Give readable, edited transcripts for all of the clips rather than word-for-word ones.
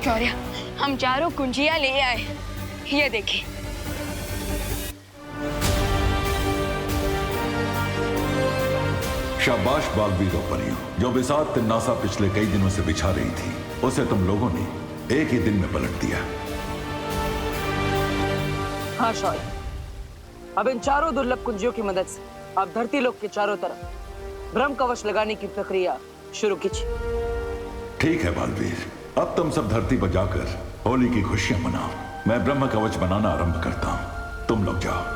शौर्य, हम चारों कुंजियां ले आए, ये देखिए। शाबाश बालवीर और परियों, जो बिसात तिन्नासा पिछले कई दिनों से बिछा रही थी, उसे तुम लोगों ने एक ही दिन में पलट दिया। हाँ शौर्य, अब इन चारों दुर्लभ कुंजियों की मदद से आप धरती लोक के चारों तरफ ब्रह्म कवच लगाने की प्रक्रिया शुरू कीजिए। ठीक है बालवीर, अब तुम सब धरती पर जाकर होली की खुशियां मनाओ। मैं ब्रह्म कवच बनाना आरंभ करता हूं, तुम लोग जाओ।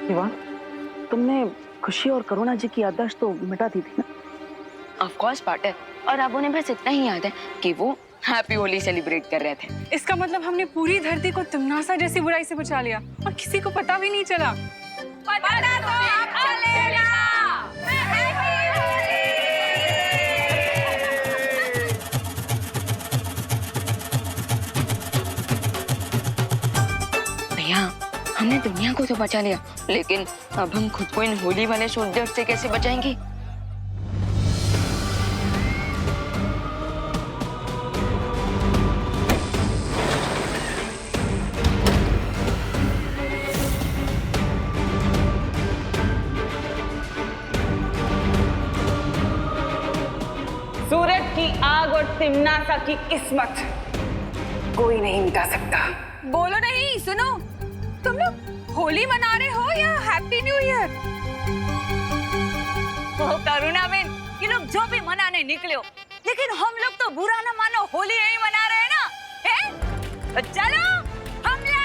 शिवा, तुमने खुशी और करुणा जी की याददाश्त तो मिटा दी थी ना? ऑफ कोर्स पार्टनर, और अब उन्हें बस इतना ही याद है कि वो हैप्पी होली सेलिब्रेट कर रहे थे। इसका मतलब हमने पूरी धरती को तिम्नासा जैसी बुराई से बचा लिया और किसी को पता भी नहीं चला। पता तो अब चलेगा। भैया, हमने दुनिया को तो बचा लिया, लेकिन अब हम खुद को इन होली वाले सोल्जर से कैसे बचाएंगे? सूरज की आग और तिम्नासा की किस्मत कोई नहीं मिटा सकता। बोलो नहीं, सुनो, तुम लोग होली मना रहे हो या हैप्पी न्यू ईयर? ओ करुणा बेन, ये लोग जो भी मनाने निकले हो, लेकिन हम लोग तो बुरा ना मानो होली नहीं मना रहे हैं ना, हैं? तो चलो हमला!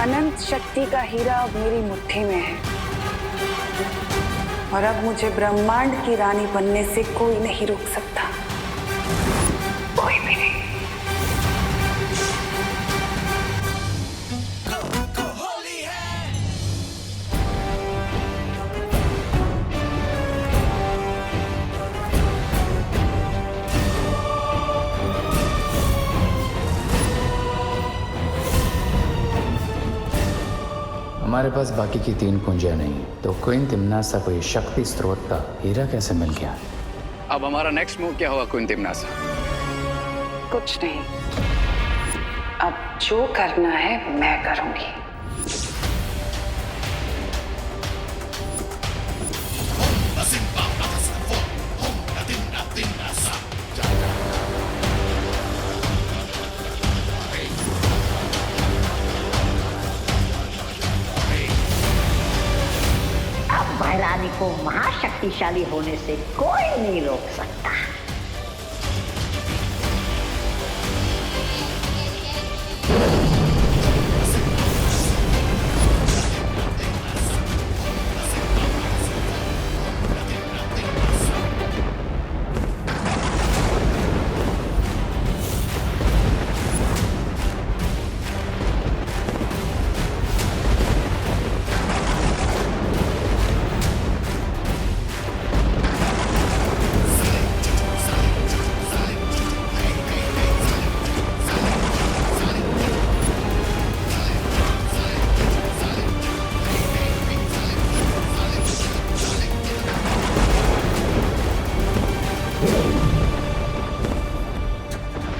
अनंत शक्ति का हीरा अब मेरी मुट्ठी में है और अब मुझे ब्रह्मांड की रानी बनने से कोई नहीं रोक सकता, कोई भी नहीं। हमारे पास बाकी की 3 कुंजियां नहीं, तो क्वीन तिम्नासा को ये शक्ति स्रोत का हीरा कैसे मिल गया? अब हमारा नेक्स्ट मूव क्या होगा क्वीन तिम्नासा? कुछ नहीं, अब जो करना है मैं करूंगी। महारानी को महाशक्तिशाली होने से कोई नहीं रोक सकता।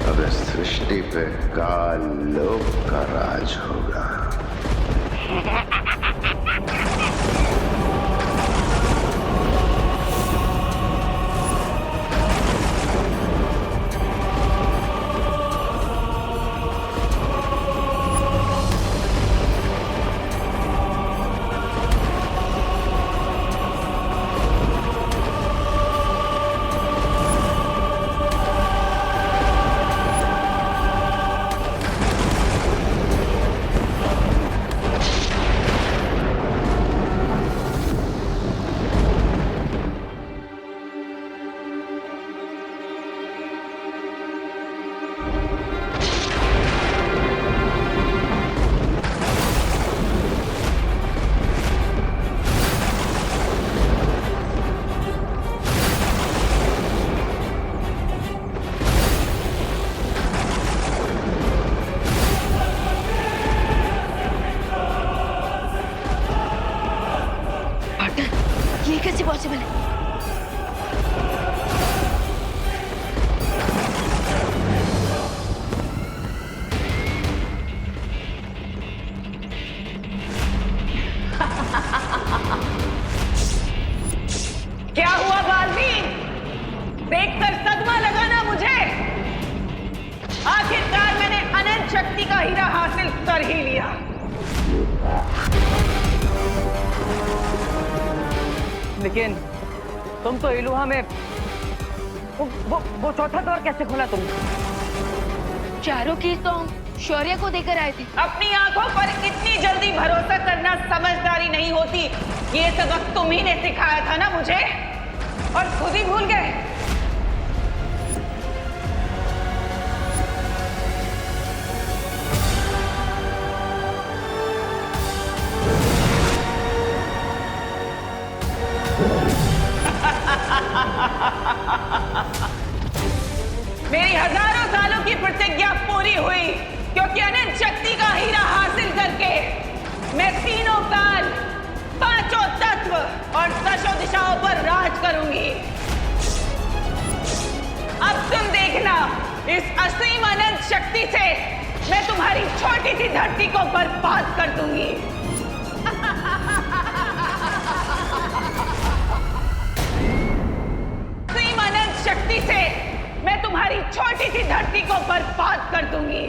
अब इस सृष्टि पे काल लोक का राज होगा। ये कैसे पॉसिबल है? क्या हुआ बालवीर? देखकर सदमा लगा ना मुझे? आखिरकार मैंने अनंत शक्ति का हीरा हासिल कर ही लिया। लेकिन तुम तो इलुहा में वो चौथा द्वार कैसे खोला तुमने? चारों की तो शौर्य को देकर आए थे। अपनी आंखों पर इतनी जल्दी भरोसा करना समझदारी नहीं होती। ये सबक तुम ही ने सिखाया था ना मुझे, और खुद ही भूल गए। मेरी हजारों सालों की प्रतिज्ञा पूरी हुई, क्योंकि अनंत शक्ति का हीरा हासिल करके मैं तीनों काल, पांचों तत्व और दशों दिशाओं पर राज करूंगी। अब तुम देखना, इस असीम अनंत शक्ति से मैं तुम्हारी छोटी सी धरती को बर्बाद कर दूंगी। असीम अनंत शक्ति से मैं तुम्हारी छोटी सी धरती को बर्बाद कर दूंगी।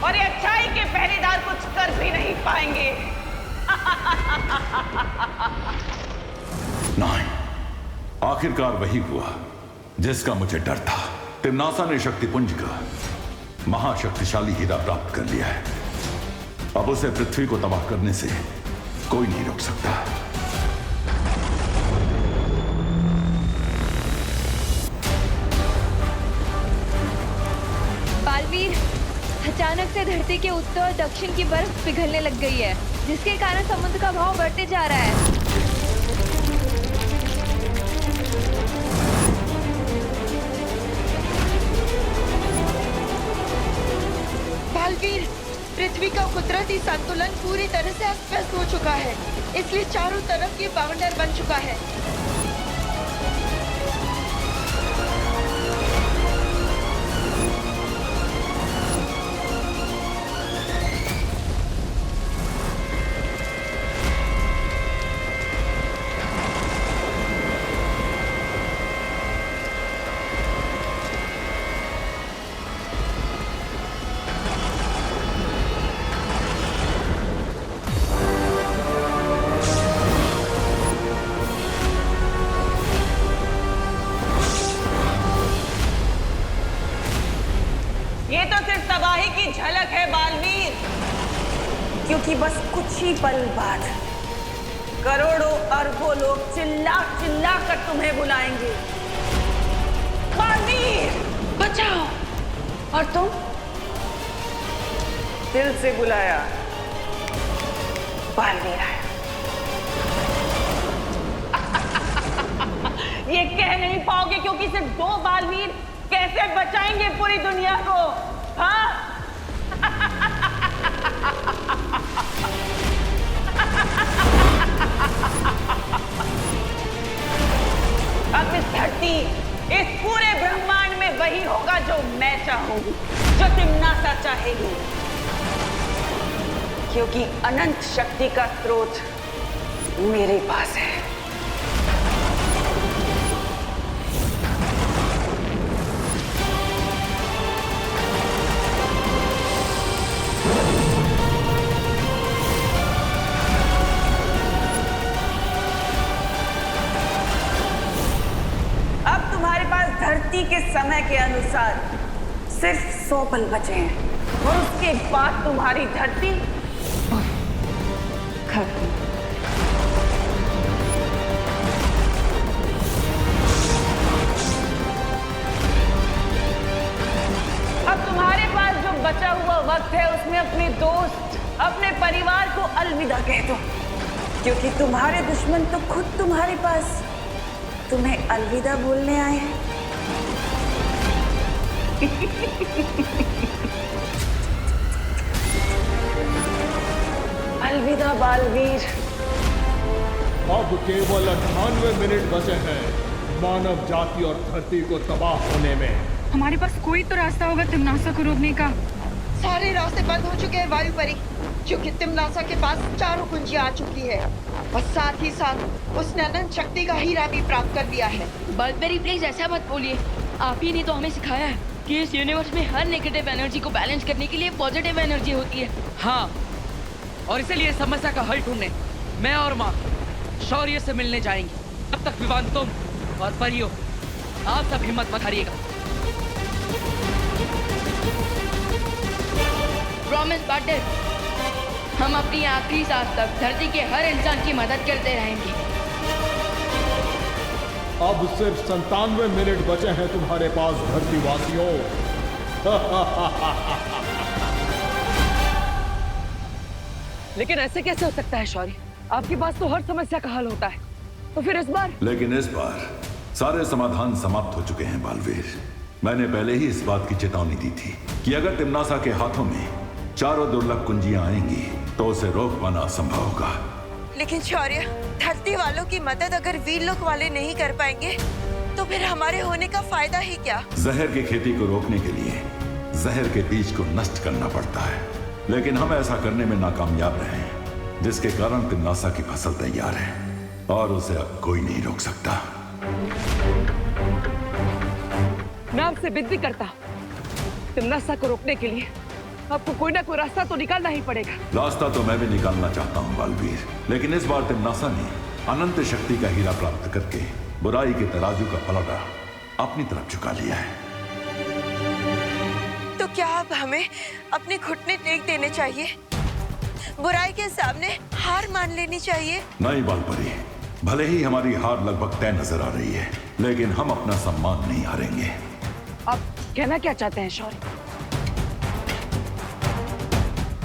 और ये अच्छाई के पहरेदार कुछ कर भी नहीं पाएंगे। नहीं, आखिरकार वही हुआ जिसका मुझे डर था। तिम्नासा ने शक्तिपुंज का महाशक्तिशाली हीरा प्राप्त कर लिया है। अब उसे पृथ्वी को तबाह करने से कोई नहीं रोक सकता। बालवीर, अचानक से धरती के उत्तर और दक्षिण की बर्फ पिघलने लग गई है, जिसके कारण समुद्र का भाव बढ़ते जा रहा है। बालवीर, पृथ्वी का कुदरती संतुलन पूरी तरह से अस्त हो चुका है, इसलिए चारों तरफ ये बवंडर बन चुका है। क्योंकि बस कुछ ही पल बाद करोड़ों अरबों लोग चिल्ला चिल्ला कर तुम्हें बुलाएंगे, बालवीर बचाओ, और तुम दिल से बुलाया, बालवीर आया। ये कह नहीं पाओगे क्योंकि सिर्फ 2 बालवीर कैसे बचाएंगे पूरी दुनिया को, हाँ? अब इस धरती, इस पूरे ब्रह्मांड में वही होगा जो मैं चाहूंगी, जो तिम्नासा चाहेगी, क्योंकि अनंत शक्ति का स्रोत मेरे पास है। अब तुम्हारे पास धरती के समय के अनुसार सिर्फ 100 पल बचे हैं और उसके बाद तुम्हारी धरती खत्म। अब तुम्हारे पास जो बचा हुआ वक्त है उसमें अपने दोस्त, अपने परिवार को अलविदा कह दो, क्योंकि तुम्हारे दुश्मन तो खुद तुम्हारे पास तुम्हें अलविदा बोलने आए हैं। अलविदा बालवीर। अब केवल 98 मिनट बचे हैं मानव जाति और धरती को तबाह होने में। हमारे पास कोई तो रास्ता होगा तिम्नासा को रोकने का। सारे रास्ते बंद हो चुके हैं वायु परी, क्योंकि तिम्नासा के पास 4 कुंजियां आ चुकी है और साथ ही साथ उसने अनंत शक्ति का हीरा भी प्राप्त कर लिया है। बल्बेरी प्लीज ऐसा मत बोलिए, आप ही ने तो हमें सिखाया है कि इस यूनिवर्स में हर नेगेटिव एनर्जी को बैलेंस करने के लिए पॉजिटिव एनर्जी होती है। हाँ, और इसीलिए समस्या का हल ढूंढने मैं और माँ शौर्य से मिलने जाएंगे। तब तक विवान तुम और परियो, आप सब हिम्मत मत हारिएगा। प्रॉमिस पार्टनर, हम अपनी आखिरी सांस तक धरती के हर इंसान की मदद करते रहेंगे। अब सिर्फ 97 मिनट बचे हैं तुम्हारे पास धरतीवासियों। लेकिन ऐसे कैसे हो सकता है शौर्य? आपके पास तो हर समस्या का हल होता है, तो फिर इस बार? लेकिन इस बार सारे समाधान समाप्त हो चुके हैं बालवीर। मैंने पहले ही इस बात की चेतावनी दी थी कि अगर तिम्नासा के हाथों में 4 दुर्लभ कुंजियां आएंगी तो उसे रोक पाना असंभव होगा। लेकिन शौर्य, धरती वालों की मदद अगर वीरलोक वाले नहीं कर पाएंगे तो फिर हमारे होने का फायदा ही क्या? जहर की खेती को रोकने के लिए जहर के बीज को नष्ट करना पड़ता है, लेकिन हम ऐसा करने में नाकामयाब रहे हैं, जिसके कारण तिम्नासा की फसल तैयार है और उसे अब कोई नहीं रोक सकता। मैं आपसे विनती करता हूं, तिम्नासा को रोकने के लिए आपको कोई ना कोई रास्ता तो निकालना ही पड़ेगा। रास्ता तो मैं भी निकालना चाहता हूँ बालवीर, लेकिन इस बार तिम्नासा ने अनंत शक्ति का हीरा प्राप्त करके बुराई के तराजू का पलड़ा अपनी तरफ झुका लिया है। तो क्या अब हमें अपने घुटने टेक देने चाहिए? बुराई के सामने हार मान लेनी चाहिए? नहीं बालपरी, भले ही हमारी हार लगभग तय नजर आ रही है, लेकिन हम अपना सम्मान नहीं हारेंगे। आप कहना क्या चाहते हैं शौर्य?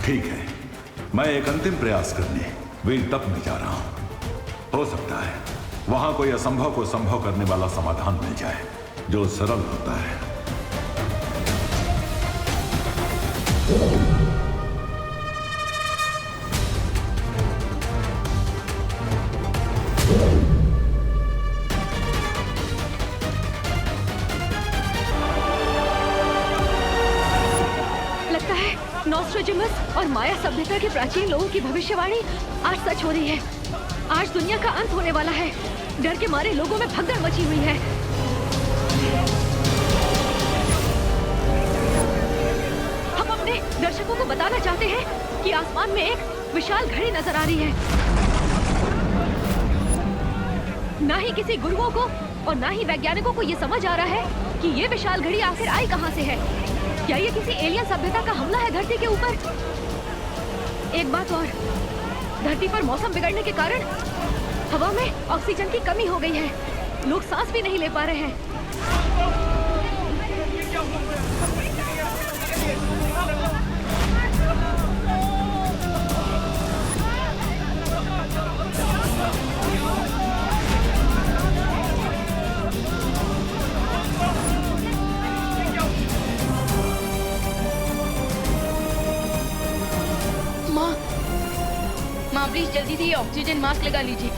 ठीक है, मैं एक अंतिम प्रयास करने वीर तप में जा रहा हूं। हो सकता है वहां कोई असंभव को संभव करने वाला समाधान मिल जाए जो सरल होता है। लगता है नॉस्ट्रेडमस और माया सभ्यता के प्राचीन लोगों की भविष्यवाणी आज सच हो रही है। आज दुनिया का अंत होने वाला है। डर के मारे लोगों में भगदड़ मची हुई है। हम अपने दर्शकों को बताना चाहते हैं कि आसमान में एक विशाल घड़ी नजर आ रही है। ना ही किसी गुरुओं को और ना ही वैज्ञानिकों को ये समझ आ रहा है कि ये विशाल घड़ी आखिर आई कहां से है। क्या ये किसी एलियन सभ्यता का हमला है धरती के ऊपर? एक बात और, धरती पर मौसम बिगड़ने के कारण हवा में ऑक्सीजन की कमी हो गई है। लोग सांस भी नहीं ले पा रहे हैं। माँ प्लीज जल्दी से ये ऑक्सीजन मास्क लगा लीजिए।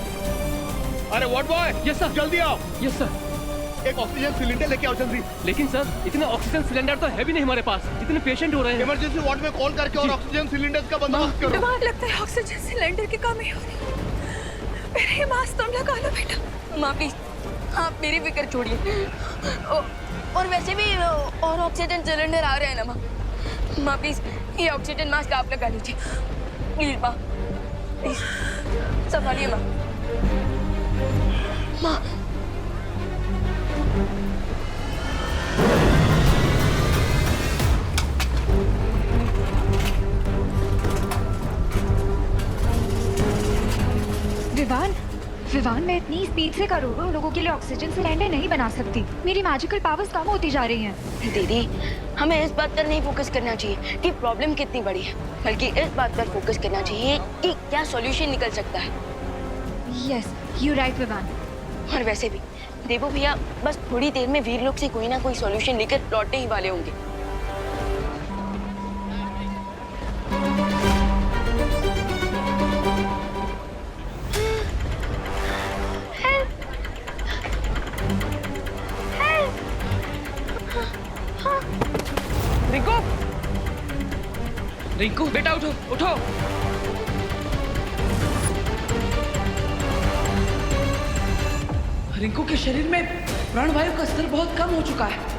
अरे व्हाट बॉय, यस सर, जल्दी आओ। Yes sir. एक ऑक्सीजन सिलेंडर लेके आओ जल्दी। लेकिन सर इतने ऑक्सीजन सिलेंडर तो है भी नहीं हमारे पास, इतने पेशेंट हो रहे हैं। इमरजेंसी वार्ड में कॉल करके और ऑक्सीजन सिलेंडर्स का बंदोबस्त करो। बीमार लगता है, ऑक्सीजन सिलेंडर की कमी हो रही है। मेरे ये मास्क तुम लगा लो बेटा। माँ प्लीज आप मेरी फिक्र छोड़िए। और वैसे भी और ऑक्सीजन सिलेंडर आ रहे हैं ना माँ। माँ प्लीज ये ऑक्सीजन मास्क आप लगा लीजिए प्लीज। माँ प्लीज संभालिए माँ। माँ विवान मैं इतनी स्पीड से करोड़ों लोगों के लिए ऑक्सीजन सिलेंडर नहीं बना सकती। मेरी मैजिकल पावर्स कम होती जा रही हैं। दीदी हमें इस बात पर नहीं फोकस करना चाहिए कि प्रॉब्लम कितनी बड़ी है, बल्कि इस बात पर फोकस करना चाहिए कि क्या सॉल्यूशन निकल सकता है। Yes you right Vivaan. और वैसे भी देवो भैया बस थोड़ी देर में वीर लोग से कोई ना कोई सॉल्यूशन लेकर लौटने ही वाले होंगे। रिंकू, रिंकू बेटा उठो उठो। रिंकू के शरीर में प्राणवायु का स्तर बहुत कम हो चुका है।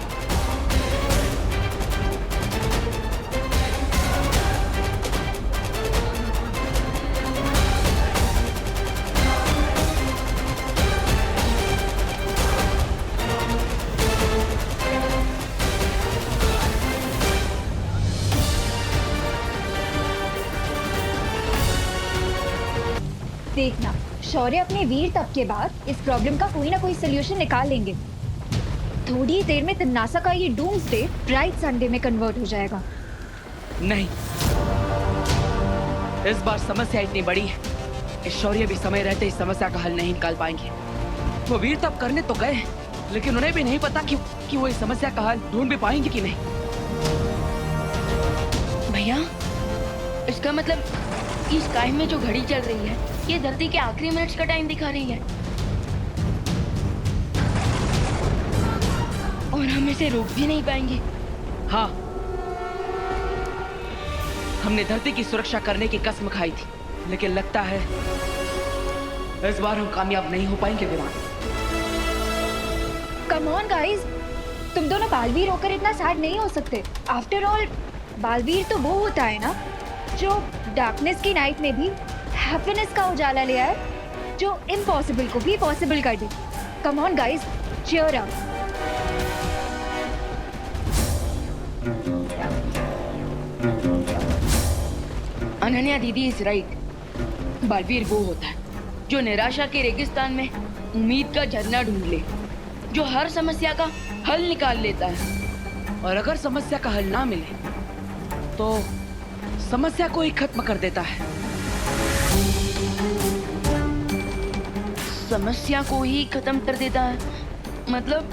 देखना शौर्य अपने वीर तप के बाद इस प्रॉब्लम का कोई ना कोई सोल्यूशन निकाल लेंगे। थोड़ी देर में तिन्नासा का ये डूम्सडे ब्राइट संडे में कन्वर्ट हो जाएगा। नहीं, इस बार समस्या इतनी बड़ी है, इस शौर्य भी समय रहते इस समस्या का हल नहीं निकाल पाएंगे। वो वीर तप करने तो गए, लेकिन उन्हें भी नहीं पता कि वो इस समस्या का हल ढूंढ भी पाएंगे कि नहीं। भैया इसका मतलब इस स्काई में जो घड़ी चल रही है ये धरती के आखिरी मिनट्स का टाइम दिखा रही है और हम इसे रोक भी नहीं पाएंगे। हाँ, हमने धरती की सुरक्षा करने की कसम खाई थी, लेकिन लगता है इस बार हम कामयाब नहीं हो पाएंगे विमान। कम ऑन गाइस, तुम दोनों बालवीर होकर इतना सैड नहीं हो सकते। आफ्टर ऑल बालवीर तो वो होता है ना जो डार्कनेस की नाइट में भी हैप्पीनेस का उजाला ले आए, जो इम्पॉसिबल को भी पॉसिबल कर दे। Come on guys, cheer up. Ananya दीदी इज राइट। बालवीर वो होता है जो निराशा के रेगिस्तान में उम्मीद का झरना ढूंढ ले, जो हर समस्या का हल निकाल लेता है। और अगर समस्या का हल ना मिले तो समस्या को ही खत्म कर देता है। समस्या को ही खत्म कर देता है मतलब?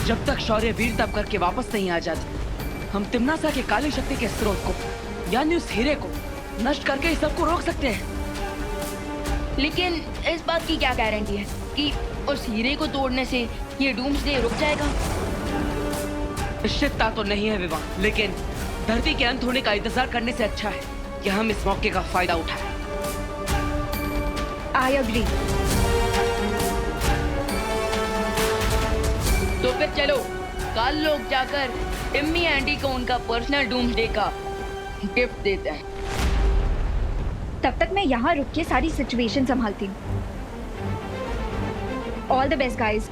जब तक शौर्य वीर तप करके वापस नहीं आ जाते, हम तिम्नासा के काली शक्ति के स्रोत को यानी उस हीरे को नष्ट करके इस सबको रोक सकते हैं। लेकिन इस बात की क्या गारंटी है कि उस हीरे को तोड़ने से ये डूम्सडे रुक जाएगा? निश्चितता तो नहीं है विवाह, लेकिन धरती के अंत होने का इंतजार करने से अच्छा है कि हम इस मौके का फायदा उठाएं। I agree। तो फिर चलो कल लोग जाकर टिम्मी एंडी को उनका पर्सनल डूम्सडे का गिफ्ट देते हैं। तब तक मैं यहाँ रुक के सारी सिचुएशन संभालती हूँ। All the best guys.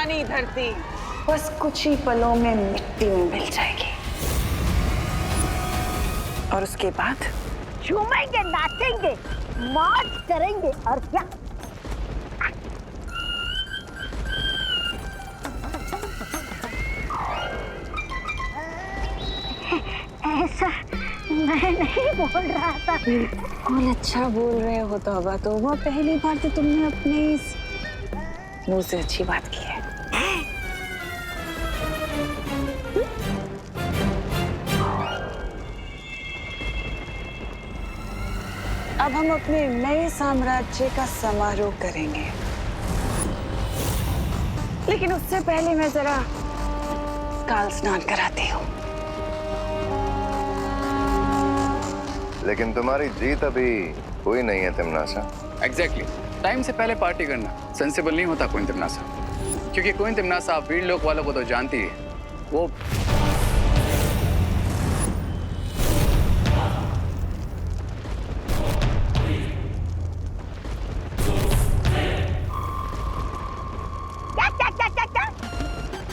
रानी धरती बस कुछ ही पलों में मिट्टी में मिल जाएगी और उसके बाद झूमेंगे, नाचेंगे, मौज करेंगे और क्या। ऐसा मैं नहीं बोल रहा था। बिल्कुल अच्छा बोल रहे हो तौबा। तौबा, पहली बार तो तुमने अपने इस मुंह से अच्छी बात की है। अब हम अपने नए साम्राज्य का समारोह करेंगे, लेकिन उससे पहले मैं जरा काल स्नान कराती हूँ। लेकिन तुम्हारी जीत अभी हुई नहीं है तिमनासा। एग्जैक्टली, टाइम से पहले पार्टी करना सेंसिबल नहीं होता क्वीन तिमनासा, क्योंकि क्वीन तिमनासा आप वीर लोक वालों को तो जानती है। वो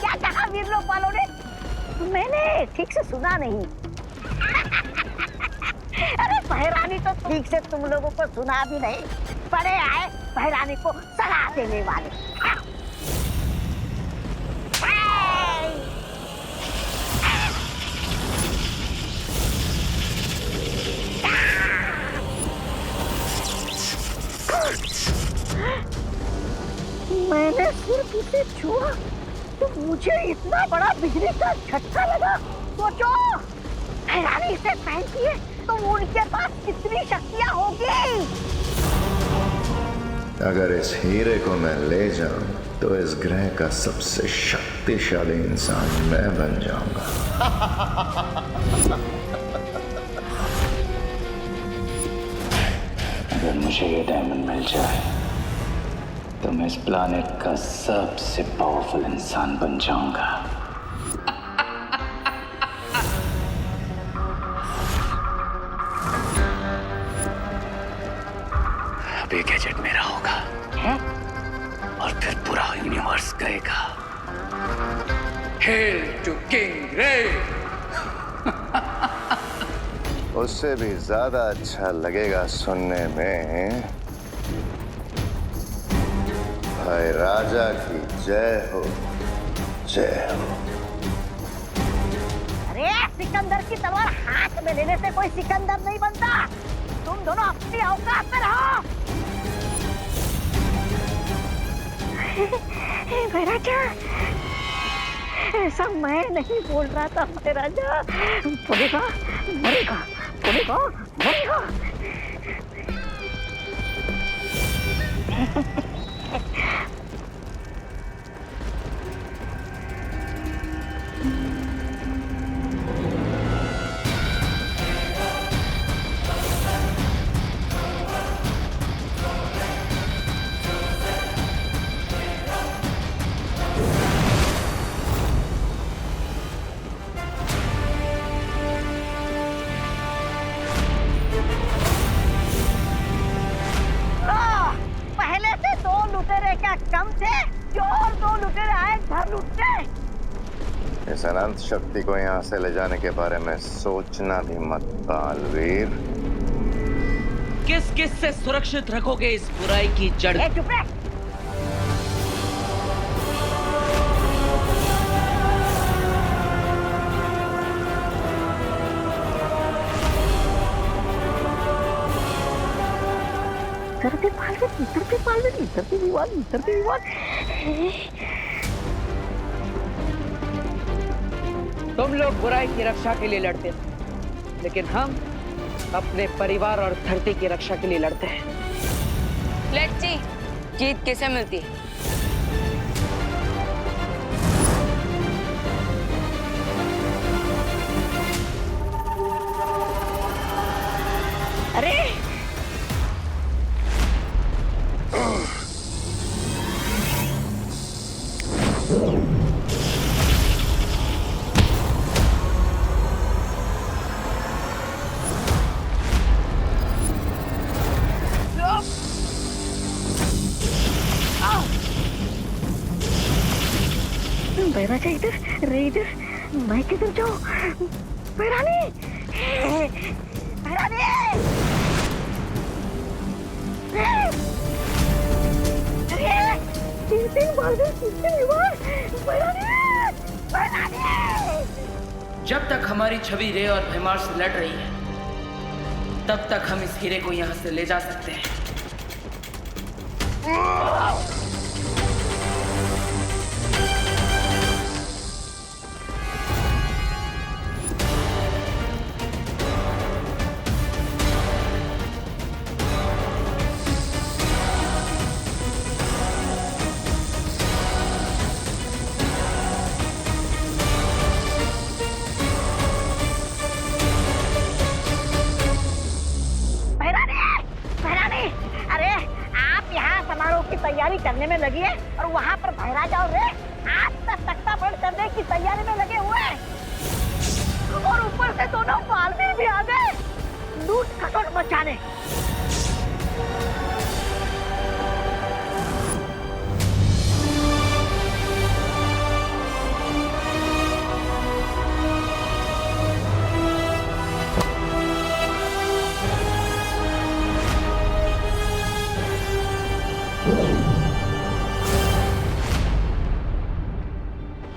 क्या कहा वीर लोक वालों ने? मैंने ठीक से सुना नहीं। अरे बहरानी तो ठीक से तुम लोगों को सुना भी नहीं, पड़े आए बहरानी को सलाह देने वाले। मैंने सिर्फ उसे छुआ तो मुझे इतना बड़ा बिजली का झटका लगा। सोचो, बहरानी से पहनती है तो उनके पास कितनी शक्तियां होगी। अगर इस हीरे को मैं ले जाऊं तो इस ग्रह का सबसे शक्तिशाली इंसान मैं बन जाऊंगा। अगर मुझे ये डायमंड मिल जाए तो मैं इस प्लैनेट का सबसे पावरफुल इंसान बन जाऊंगा। अब ये गैजेट मेरा होगा और फिर पूरा यूनिवर्स कहेगा हेल टू किंग रे। उससे भी ज्यादा अच्छा लगेगा सुनने में भाई राजा की जय हो, जय हो। अरे सिकंदर की तलवार हाथ में लेने से कोई सिकंदर नहीं बनता। तुम दोनों अपनी औकात में रहो। महाराजा, ऐसा मैं नहीं बोल रहा था महाराजा। पड़ेगा, मरेगा, पड़ेगा, मरेगा। इस अनंत शक्ति को यहाँ से ले जाने के बारे में सोचना भी मत बालवीर। किस किस से सुरक्षित रखोगे इस बुराई की जड़? चुप रह। इधर भी विवाद। तुम लोग बुराई की रक्षा के लिए लड़ते हैं, लेकिन हम अपने परिवार और धरती की रक्षा के लिए लड़ते हैं। लेट्स सी, जीत किसे मिलती है? अरे Oh! अच्छा इधर, अरे इधर, मैं किधर जाऊँ? भैरानी, भैरानी, अरे तीन बाल्टी किसने हुआ? भैरानी, भैरानी। जब तक हमारी छवि रे और भैमार से लड़ रही है, तब तक हम इस हीरे को यहाँ से ले जा सकते हैं। तैयारी करने में लगी है और वहाँ पर भैरा जाओ रे, आप तख्ता पलट करने की तैयारी में लगे हुए हैं। और ऊपर से दोनों बालवीर भी आ गए लूट खसोट मचाने।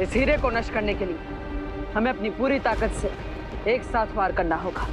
इस हीरे को नष्ट करने के लिए हमें अपनी पूरी ताकत से एक साथ वार करना होगा।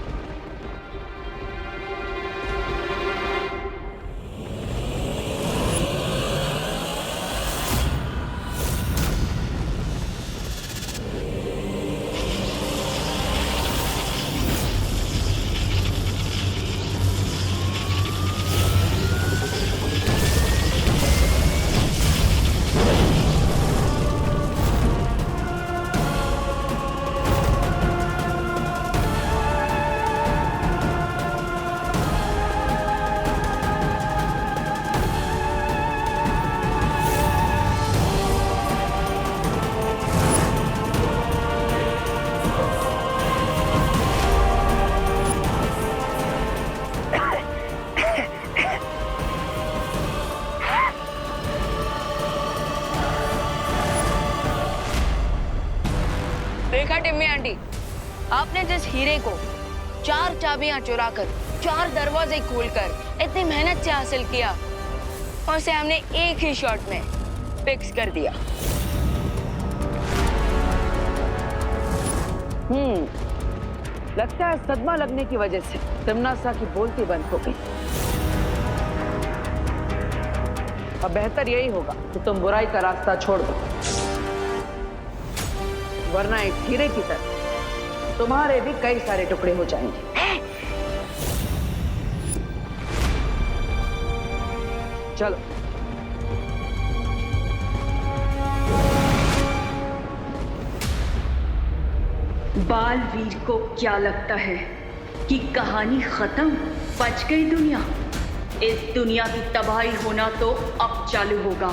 देखा टिम्मी आंटी, आपने जिस हीरे को 4 चाबियां चुराकर 4 दरवाजे खोलकर इतनी मेहनत से हासिल किया, और उसे हमने एक ही शॉट में फिक्स कर दिया। लगता है सदमा लगने की वजह से तिम्नासा की बोलती बंद हो गई। अब बेहतर यही होगा कि तुम बुराई का रास्ता छोड़ दो, वरना एक हीरे की तरह तुम्हारे भी कई सारे टुकड़े हो जाएंगे। चलो। बालवीर को क्या लगता है कि कहानी खत्म, बच गई दुनिया? इस दुनिया की तबाही होना तो अब चालू होगा।